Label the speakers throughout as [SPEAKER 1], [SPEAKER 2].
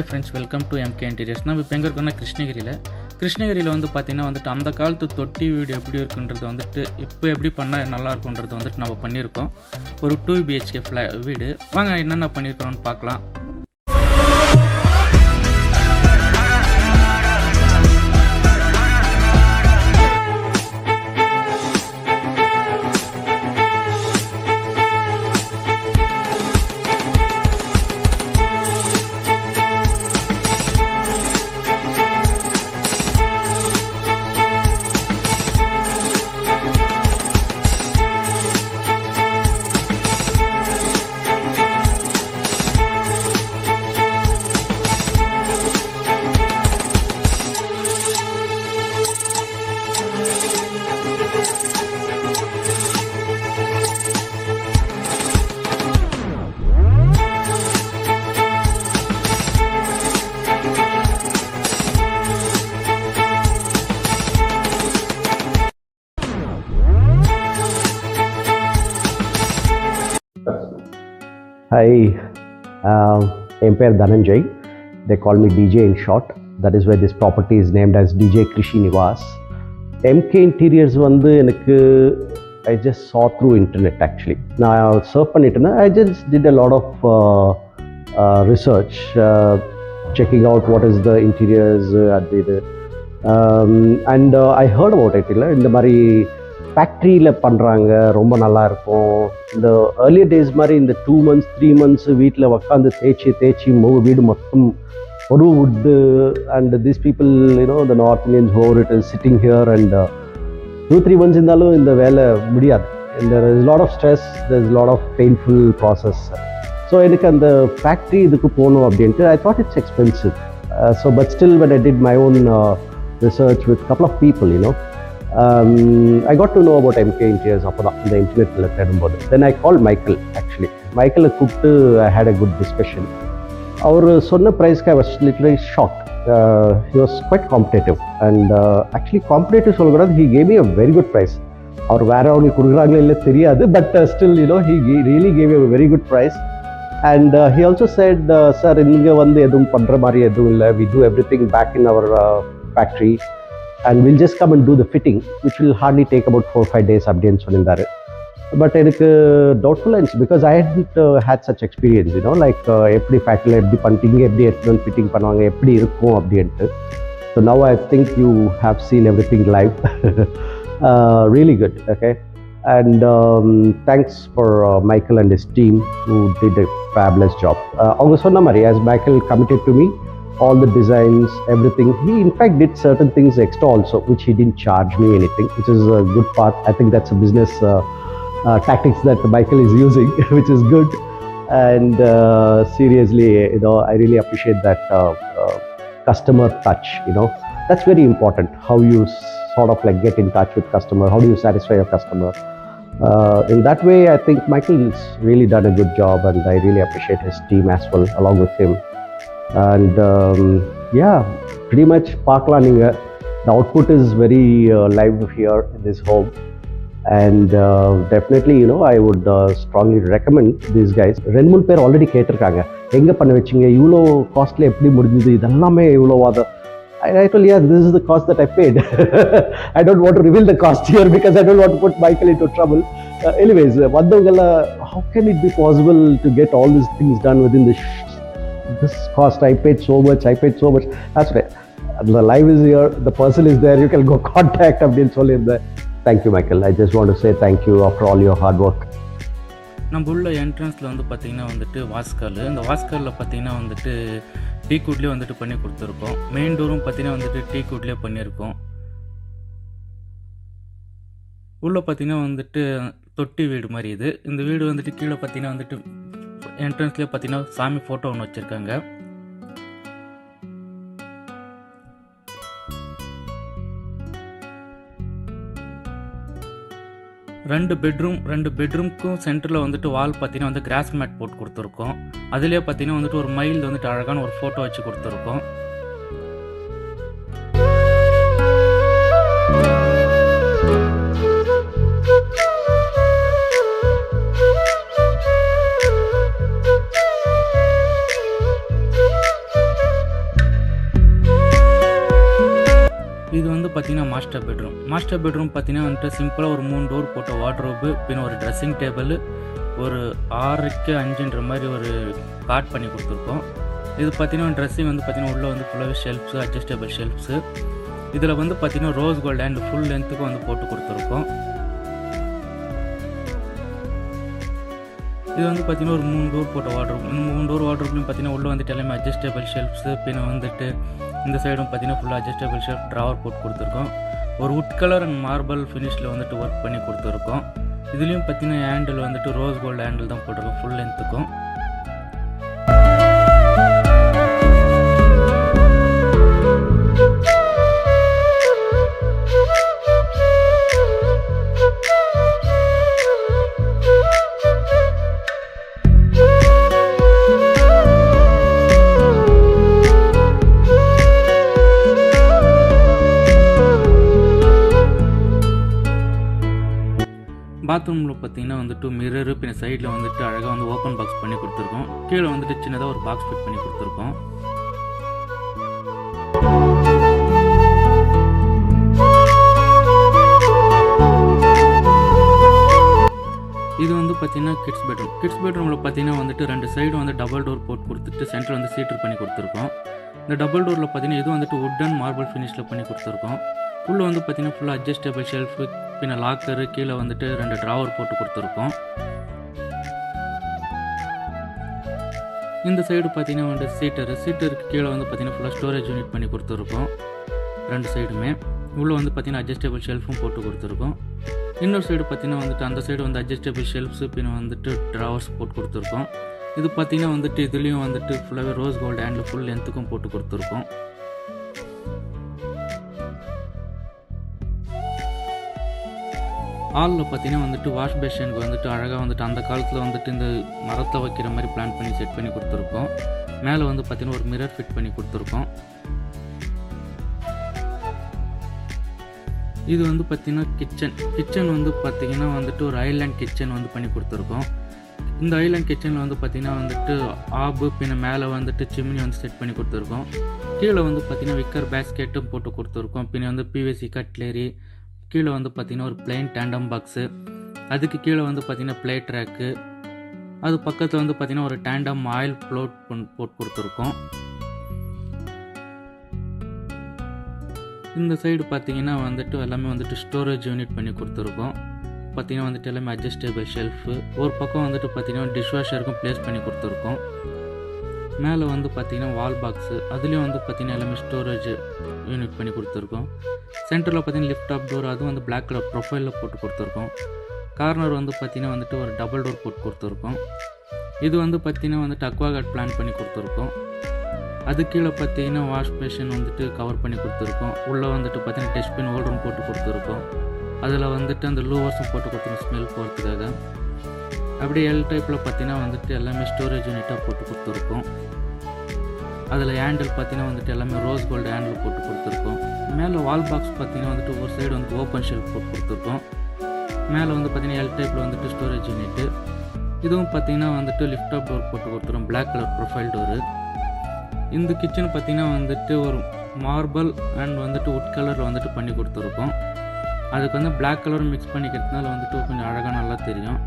[SPEAKER 1] Friends, welcome to MK interiors. நம்ம இப்போ எங்கே இருக்கோம்னா கிருஷ்ணகிரியில் வந்து பார்த்திங்கன்னா வந்துட்டு அந்த காலத்து தொட்டி வீடு எப்படி இருக்குன்றது வந்துட்டு இப்போ எப்படி பண்ணால் நல்லா இருக்குன்றது வந்துட்டு நம்ம பண்ணியிருக்கோம். ஒரு 2 BHK வீடு. வாங்க என்னென்ன பண்ணியிருக்கிறோன்னு பார்க்கலாம்.
[SPEAKER 2] Hi, I'm Dhananjay. They call me DJ in short. That is why this property is named as DJ Krishi Nivas. MK Interiors வந்து எனக்கு I just saw through internet actually. நான் surf பண்ணிட்டு இருந்தேன். I just did a lot of research, checking out what is the interiors at the and I heard about it. இல்லை இந்த மாதிரி ஃபேக்ட்ரியில் பண்ணுறாங்க, ரொம்ப நல்லாயிருக்கும். இந்த ஏர்லியர் டேஸ் மாதிரி இந்த 2 months 3 months வீட்டில் உட்காந்து தேய்ச்சி வீடு மொத்தம் ஒரு வுட்டு. And these people the north Indians who're it is sitting here and 2-3 months இருந்தாலும் இந்த வேலை முடியாது. there is lot of stress, there is lot of painful process. So எனக்கு அந்த ஃபேக்ட்ரி இதுக்கு போகணும் அப்படின்ட்டு I thought it's expensive. But still when I did my own research with couple of people, I got to know about MK Interiors அப்போ தான் இந்த இன்டர்நெட்டில் தேடும்போது. Then I called Michael actually. மைக்கேலை கூப்பிட்டு I had a good discussion. அவர் சொன்ன ப்ரைஸ்க்கு I was literally shocked. He was quite competitive and actually competitive சொல்லக்கூடாது, he gave me a very good price. அவர் வேற அவங்களுக்கு கொடுக்குறாங்களே இல்லை தெரியாது, but still he really gave me a very good price. And he also said, sir இங்கே வந்து எதுவும் பண்ணுற மாதிரி எதுவும் இல்லை, we do everything back in our factory. And we'll just come and do the fitting, which will hardly take about 4-5 days அப்படின்னு சொல்லியிருந்தாரு. But எனக்கு டவுட்ஃபுல் ஆயிடுச்சு, because I had had such experience like எப்படி ஃபேக்ட்ரியில் எப்படி பண்ணிட்டீங்க, எப்படி எடுத்துகிட்டு ஃபிட்டிங் பண்ணுவாங்க, எப்படி இருக்கும் அப்படின்ட்டு. So now I think you have scene every thing live. Really good. Okay, and thanks for Michael and his team who did a fabulous job. அவங்க சொன்ன மாதிரி as Michael committed to me all the designs, everything. He in fact did certain things extra also, which he didn't charge me anything, which is a good part. I think that's a business tactics that Michael is using, which is good. And seriously, I really appreciate that customer touch. That's very important. How you sort of like get in touch with customer. How do you satisfy your customer? In that way, I think Michael's really done a good job, and I really appreciate his team as well, along with him. And pretty much பார்க்கலாம் நீங்கள். The output is very live here in this home, and definitely I would strongly recommend these guys. 2-3 பேர் already கேட்டிருக்காங்க, எங்கே பண்ண வச்சிங்க, இவ்வளோ காஸ்ட்ல எப்படி முடிஞ்சது, இதெல்லாமே இவ்வளோவாத. I told you, this is the cost that I paid. I don't want to reveal the cost here because I don't want to put Michael into trouble. Anyways, வந்தவங்கெல்லாம், how can it be possible to get all these things done within this cost? I paid so much. That's right. The live is here, the person is there, you can go contact அப்படின்னு சொல்லியிருந்தேன். Thank you Michael. I just want to say thank you after all your hard work.
[SPEAKER 1] நம்ம உள்ள என்ட்ரன்ஸில் வந்து பார்த்திங்கன்னா வந்துட்டு வாஸ்கால். இந்த வாஸ்காலில் பார்த்திங்கன்னா வந்துட்டு டீக்குட்லேயே வந்துட்டு பண்ணி கொடுத்துருக்கோம். மெயின் டோரும் பார்த்திங்கன்னா வந்துட்டு டீக்குட்லேயே பண்ணியிருக்கோம். உள்ளே பார்த்திங்கன்னா வந்துட்டு தொட்டி வீடு மாதிரி இது. இந்த வீடு வந்துட்டு கீழே பார்த்திங்கன்னா வந்துட்டு என்ட்ரன்ஸ்லேயே பார்த்திங்கன்னா சாமி ஃபோட்டோ ஒன்று வச்சுருக்காங்க. ரெண்டு பெட்ரூம்க்கும் சென்டரில் வந்துட்டு வால் பார்த்தீங்கன்னா வந்து கிராஸ் மேட் போட்டு கொடுத்துருக்கோம். அதுலேயே பார்த்தீங்கன்னா வந்துட்டு ஒரு மயில் வந்துட்டு அழகான ஒரு ஃபோட்டோ வச்சு கொடுத்துருக்கோம். மாஸ்டர் பெட்ரூம் பார்த்தீங்கன்னா வந்துட்டு சிம்பிளாக ஒரு 3 டோர் போட்ட வார்ட்ரோபு, பின்ன ஒரு ட்ரெஸ்ஸிங் டேபிள், ஒரு 6க்கு 5ன்ற மாதிரி ஒரு காட் பண்ணி கொடுத்துருக்கோம். இது பார்த்தீங்கன்னா ட்ரெஸ்ஸிங் வந்து பார்த்தீங்கன்னா உள்ளே வந்து ஃபுல்லாகவே ஷெல்ஃப்ஸு, அட்ஜஸ்டபிள் ஷெல்ஃப்ஸு. இதில் வந்து பார்த்தீங்கன்னா ரோஸ் கோல்டு அண்ட் ஃபுல் லென்த்துக்கும் வந்து போட்டு கொடுத்துருக்கோம். இது வந்து பார்த்தீங்கன்னா ஒரு 3 டோர் போட்ட வார்ட்ரோப். இந்த 3 டோர் வார்ட்ரோப்லையும் பார்த்தீங்கன்னா உள்ளே வந்துட்டு எல்லாமே அட்ஜஸ்டபிள் ஷெல்ஃப்ஸு, பின்ன வந்துட்டு இந்த சைடும் பார்த்தீங்கன்னா ஃபுல்லாக அட்ஜஸ்டபிள் ஷெல்ஃப், ட்ராவர் போட்டு கொடுத்துருக்கோம். ஒரு வுட் கலர் அண்ட் மார்பிள் ஃபினிஷில் வந்துட்டு ஒர்க் பண்ணி கொடுத்துருக்கோம். இதுலேயும் பார்த்தீங்கன்னா ஹேண்டில் வந்துட்டு ரோஸ் கோல்டு ஹேண்டில் தான் போட்டிருக்கோம் ஃபுல் லென்த்துக்கும். பாத்ரூமில் பார்த்தீங்கன்னா வந்துட்டு மிரரு, பின்ன சைடில் வந்துட்டு அழகாக வந்து ஓப்பன் பாக்ஸ் பண்ணி கொடுத்துருக்கோம். கீழே வந்துட்டு சின்னதாக ஒரு பாக்ஸ் ஃபிட் பண்ணி கொடுத்துருக்கோம். இது வந்து பார்த்தீங்கன்னா கிட்ஸ் பெட்ரூம். கிட்ஸ் பெட்ரூமில் பார்த்தீங்கன்னா வந்துட்டு 2 சைடும் வந்து டபுள் டோர் போட்டு கொடுத்துட்டு சென்டர் வந்து சீட்டர் பண்ணி கொடுத்துருக்கோம். இந்த டபுள் டோரில் பார்த்தீங்கன்னா இது வந்துட்டு வுட் அண்ட் மார்பிள் ஃபினிஷில் பண்ணி கொடுத்துருக்கோம். உள்ளே வந்து பார்த்தீங்கன்னா ஃபுல்லாக அட்ஜஸ்டபிள் ஷெல்ஃபு, பின்ன லாக்கரு, கீழே வந்துட்டு 2 ட்ராவர் போட்டு கொடுத்துருக்கோம். இந்த சைடு பார்த்தீங்கன்னா வந்து சீட்டருக்கு கீழே வந்து பார்த்தீங்கன்னா ஃபுல்லாக ஸ்டோரேஜ் யூனிட் பண்ணி கொடுத்துருக்கோம் 2 சைடுமே. உள்ளே வந்து பார்த்தீங்கன்னா அட்ஜஸ்டபிள் ஷெல்ஃபும் போட்டு கொடுத்துருக்கோம். இன்னொரு சைடு பார்த்தீங்கன்னா வந்துட்டு அந்த சைடு வந்து அட்ஜஸ்டபிள் ஷெல்ஃப்ஸு, பின்ன வந்துட்டு ட்ராவர்ஸ் போட்டு கொடுத்துருக்கோம். இது பார்த்தீங்கன்னா வந்துட்டு இதுலேயும் வந்துட்டு ஃபுல்லாகவே ரோஸ் கோல்டு ஹேண்டில் ஃபுல் லென்த்துக்கும் போட்டு கொடுத்துருக்கோம். ஹாலில் பார்த்தீங்கன்னா வந்துட்டு வாஷ் பேஷனுக்கு வந்துட்டு அழகாக வந்துட்டு அந்த காலத்தில் வந்துட்டு இந்த மரத்தை வைக்கிற மாதிரி பிளான் பண்ணி செட் பண்ணி கொடுத்துருக்கோம். மேலே வந்து பார்த்தீங்கன்னா ஒரு மிரர் ஃபிட் பண்ணி கொடுத்துருக்கோம். இது வந்து பார்த்தீங்கன்னா கிச்சன் வந்து பார்த்தீங்கன்னா வந்துட்டு ஒரு ஐலாண்ட் கிச்சன் வந்து பண்ணி கொடுத்துருக்கோம். இந்த ஐலாண்ட் கிச்சனில் வந்து பார்த்தீங்கன்னா வந்துட்டு ஆபு, பின்ன மேலே வந்துட்டு சிம்னி வந்து செட் பண்ணி கொடுத்துருக்கோம். கீழே வந்து பார்த்தீங்கன்னா விக்கர் பேஸ்கெட்டும் போட்டு கொடுத்துருக்கோம். பின்ன வந்து பிவிசி கட்லரி, கீழே வந்து பார்த்தீங்கன்னா ஒரு பிளைன் டேண்டம் பாக்ஸு, அதுக்கு கீழே வந்து பார்த்தீங்கன்னா பிளேட் ரேக்கு, அது பக்கத்தில் வந்து பார்த்தீங்கன்னா ஒரு டேண்டம் ஆயில் ஃப்ளோட் போட்டு கொடுத்துருக்கோம். இந்த சைடு பார்த்தீங்கன்னா வந்துட்டு எல்லாமே வந்துட்டு ஸ்டோரேஜ் யூனிட் பண்ணி கொடுத்துருக்கோம். பார்த்தீங்கன்னா வந்துட்டு எல்லாமே அட்ஜஸ்டபிள் ஷெல்ஃபு, ஒரு பக்கம் வந்துட்டு பார்த்தீங்கன்னா டிஷ்வாஷருக்கும் ப்ளேஸ் பண்ணி கொடுத்துருக்கோம். மேலே வந்து பார்த்தீங்கன்னா வால் பாக்ஸு, அதுலேயும் வந்து பார்த்தீங்கன்னா எல்லாமே ஸ்டோரேஜ் யூனிட் பண்ணி கொடுத்துருக்கோம். சென்டரில் பார்த்தீங்கன்னா லிஃப்ட் அப் டோர், அதுவும் வந்து பிளாக் கலர் ப்ரொஃபைலில் போட்டு கொடுத்துருக்கோம். கார்னர் வந்து பார்த்தீங்கன்னா வந்துட்டு ஒரு டபுள் டோர் போட்டு கொடுத்துருக்கோம். இது வந்து பார்த்தீங்கன்னா வந்துட்டு அக்வாகார்ட் பிளான் பண்ணி கொடுத்துருக்கோம். அது கீழே பார்த்தீங்கன்னா வாஷ் பேஷன் வந்துட்டு கவர் பண்ணி கொடுத்துருக்கோம். உள்ளே வந்துட்டு பார்த்தீங்கன்னா டஸ்ட்பின் ஹோல்டரும் போட்டு கொடுத்துருக்கோம். அதில் வந்துட்டு அந்த லூவர்ஸும் போட்டு கொடுத்துருக்கோம் ஸ்மெல் போகிறதுக்காக. அப்படியே எல் டைப்பில் பார்த்தீங்கன்னா வந்துட்டு எல்லாமே ஸ்டோரேஜ் யூனிட்டாக போட்டு கொடுத்துருக்கோம். அதில் ஹேண்டில் பார்த்தீங்கன்னா வந்துட்டு எல்லாமே ரோஸ் கோல்டு ஹேண்டில் போட்டு கொடுத்துருக்கோம். மேலே வால் பாக்ஸ் பார்த்தீங்கன்னா வந்துட்டு ஒரு சைடு வந்து ஓப்பன் ஷெல்ஃப் போட்டு கொடுத்துருக்கோம். மேலே வந்து பார்த்தீங்கன்னா எல் டைப்பில் வந்துட்டு ஸ்டோரேஜ் யூனிட்டு. இதுவும் பார்த்தீங்கன்னா வந்துட்டு லிஃப்ட் அப் டோர் போட்டு கொடுத்துருக்கோம், பிளாக் கலர் ப்ரொஃபைல் டோரு. இந்த கிச்சன் பார்த்தீங்கன்னா வந்துட்டு ஒரு மார்பிள் அண்ட் வந்துட்டு வுட் கலர் வந்துட்டு பண்ணி கொடுத்துருக்கோம். அதுக்கு வந்து பிளாக் கலர் மிக்ஸ் பண்ணிக்கிறதுனால வந்துட்டு கொஞ்சம் அழகாக நல்லா தெரியும்.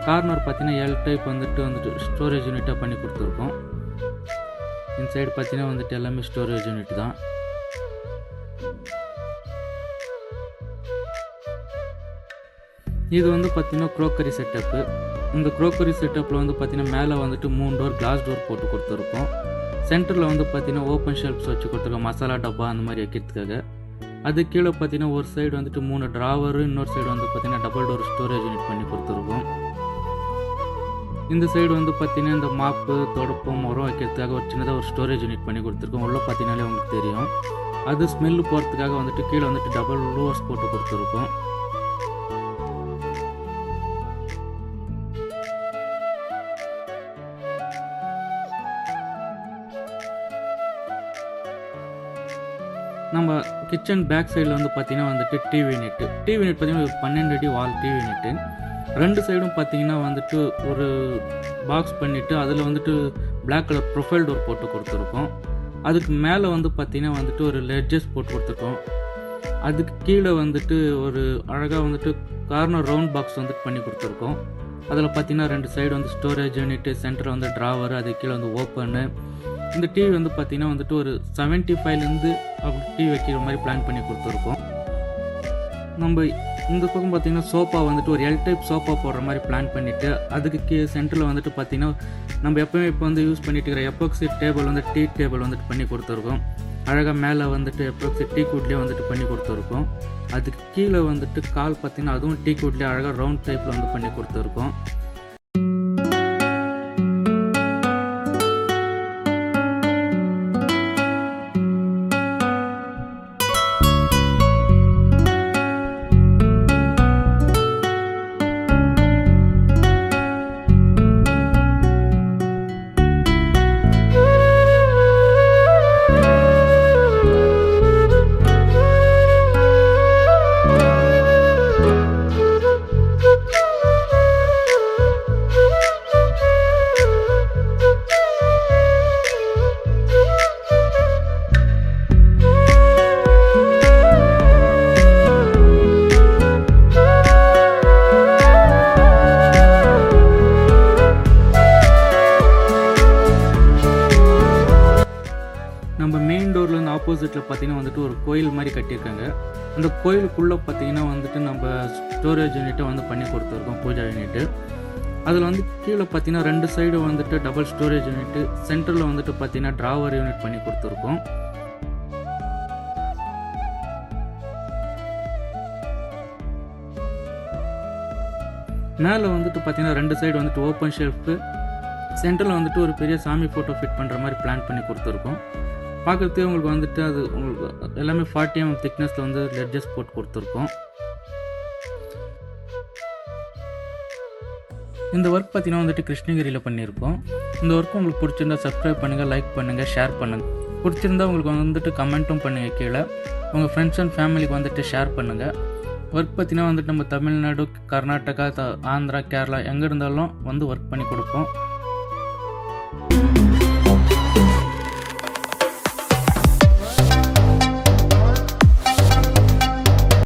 [SPEAKER 1] கார்னர் பார்த்தீங்கன்னா எல் டைப் வந்துட்டு ஸ்டோரேஜ் யூனிட்டாக பண்ணி கொடுத்துருக்கோம். இந்த சைடு பார்த்தீங்கன்னா வந்துட்டு எல்லாமே ஸ்டோரேஜ் யூனிட் தான். இது வந்து பார்த்தீங்கன்னா க்ரோக்கரி செட்டப்பு. இந்த க்ரோக்கரி செட்டப்பில் வந்து பார்த்தீங்கன்னா மேலே வந்துட்டு 3 டோர் கிளாஸ் டோர் போட்டு கொடுத்துருக்கோம். சென்டரில் வந்து பார்த்தீங்கன்னா ஓப்பன் ஷெல்ஃப்ஸ் வச்சு கொடுத்துருக்கோம், மசாலா டப்பா அந்த மாதிரி வைக்கிறதுக்காக. அது கீழே பார்த்தீங்கன்னா ஒரு சைடு வந்துட்டு 3 ட்ராவரு, இன்னொரு சைடு வந்து பார்த்தீங்கன்னா டபுள் டோர் ஸ்டோரேஜ் யூனிட் பண்ணி கொடுத்துருக்கோம். இந்த சைடு வந்து பார்த்தீங்கன்னா இந்த மாப்பு, தொடப்பம், உரம் வைக்கிறதுக்காக ஒரு சின்னதாக ஒரு ஸ்டோரேஜ் யூனிட் பண்ணி கொடுத்துருக்கோம். உள்ளே பார்த்தீங்கன்னாலே உங்களுக்கு தெரியும். அது ஸ்மெல்லு போகிறதுக்காக வந்துட்டு கீழே வந்துட்டு டபுள் லூவர்ஸ் போட்டு கொடுத்துருக்கோம். நம்ம கிச்சன் பேக் சைடில் வந்து பார்த்தீங்கன்னா வந்துட்டு டிவி யூனிட் பார்த்தீங்கன்னா ஒரு 12 அடி வால் டிவி யூனிட்டு. 2 சைடும் பார்த்தீங்கன்னா வந்துட்டு ஒரு பாக்ஸ் பண்ணிவிட்டு அதில் வந்துட்டு பிளாக் கலர் ப்ரொஃபைல் டோர் போட்டு கொடுத்துருக்கோம். அதுக்கு மேலே வந்து பார்த்தீங்கன்னா வந்துட்டு ஒரு லெட்ஜஸ் போட்டு கொடுத்துருக்கோம். அதுக்கு கீழே வந்துட்டு ஒரு அழகாக வந்துட்டு கார்னர் ரவுண்ட் பாக்ஸ் வந்துட்டு பண்ணி கொடுத்துருக்கோம். அதில் பார்த்தீங்கன்னா 2 சைடு வந்து ஸ்டோரேஜ் யூனிட்டு, சென்டர் வந்து ட்ராவர், அது கீழே வந்து ஓப்பனு. இந்த டிவி வந்து பார்த்தீங்கன்னா வந்துட்டு ஒரு 75லேருந்து அப்படி டிவி வைக்கிற மாதிரி பிளான் பண்ணி கொடுத்துருக்கோம். நம்ம இந்த பக்கம் பார்த்தீங்கன்னா சோஃபா வந்துட்டு ஒரு எல் டைப் சோஃபா போடுற மாதிரி பிளான் பண்ணிவிட்டு, அதுக்கு சென்டரில் வந்துட்டு பார்த்தீங்கன்னா நம்ம எப்போயுமே இப்போ வந்து யூஸ் பண்ணிட்டு இருக்கிற எப்பாக்சி டேபிள் வந்து டீ டேபிள் வந்துட்டு பண்ணி கொடுத்துருக்கோம். அழகாக மேலே வந்துட்டு எப்பாக்சி டீ குட்லேயே வந்துட்டு பண்ணி கொடுத்துருக்கோம். அதுக்கு கீழே வந்துட்டு கால் பார்த்தீங்கன்னா அதுவும் டீ குட்லேயே அழகாக ரவுண்ட் டைப்பில் வந்து பண்ணி கொடுத்துருக்கோம். நம்ம மெயின் டோர்லேருந்து ஆப்போசிட்டில் பார்த்தீங்கன்னா வந்துட்டு ஒரு கோயில் மாதிரி கட்டியிருக்காங்க. அந்த கோயிலுக்குள்ளே பார்த்தீங்கன்னா வந்துட்டு நம்ம ஸ்டோரேஜ் யூனிட்டை வந்து பண்ணி கொடுத்துருக்கோம், பூஜா யூனிட்டு. அதில் வந்து கீழே பார்த்தீங்கன்னா 2 சைடு வந்துட்டு டபுள் ஸ்டோரேஜ் யூனிட்டு, சென்டரில் வந்துட்டு பார்த்தீங்கன்னா ட்ராவர் யூனிட் பண்ணி கொடுத்துருக்கோம். மேலே வந்துட்டு பார்த்தீங்கன்னா 2 சைடு வந்துட்டு ஓப்பன் ஷெல்ஃபு, சென்டரில் வந்துட்டு ஒரு பெரிய சாமி ஃபோட்டோ ஃபிட் பண்ணுற மாதிரி பிளான் பண்ணி கொடுத்துருக்கோம். பார்க்குறதுக்கு உங்களுக்கு வந்துட்டு அது உங்களுக்கு எல்லாமே 40 mm திக்னஸில் வந்து லெட்ஜஸ் போட்டு கொடுத்துருக்கோம். இந்த ஒர்க் பார்த்தீங்கன்னா வந்துட்டு கிருஷ்ணகிரியில் பண்ணியிருக்கோம். இந்த ஒர்க் உங்களுக்கு பிடிச்சிருந்தா சப்ஸ்கிரைப் பண்ணுங்கள், லைக் பண்ணுங்கள், ஷேர் பண்ணுங்கள். பிடிச்சிருந்தா உங்களுக்கு வந்துட்டு கமெண்ட்டும் பண்ணுங்கள். கீழே உங்கள் ஃப்ரெண்ட்ஸ் அண்ட் ஃபேமிலிக்கு வந்துட்டு ஷேர் பண்ணுங்கள். ஒர்க் பார்த்தீங்கன்னா வந்துட்டு நம்ம தமிழ்நாடு, கர்நாடகா, ஆந்திரா, கேரளா எங்கே இருந்தாலும் வந்து ஒர்க் பண்ணி கொடுப்போம்.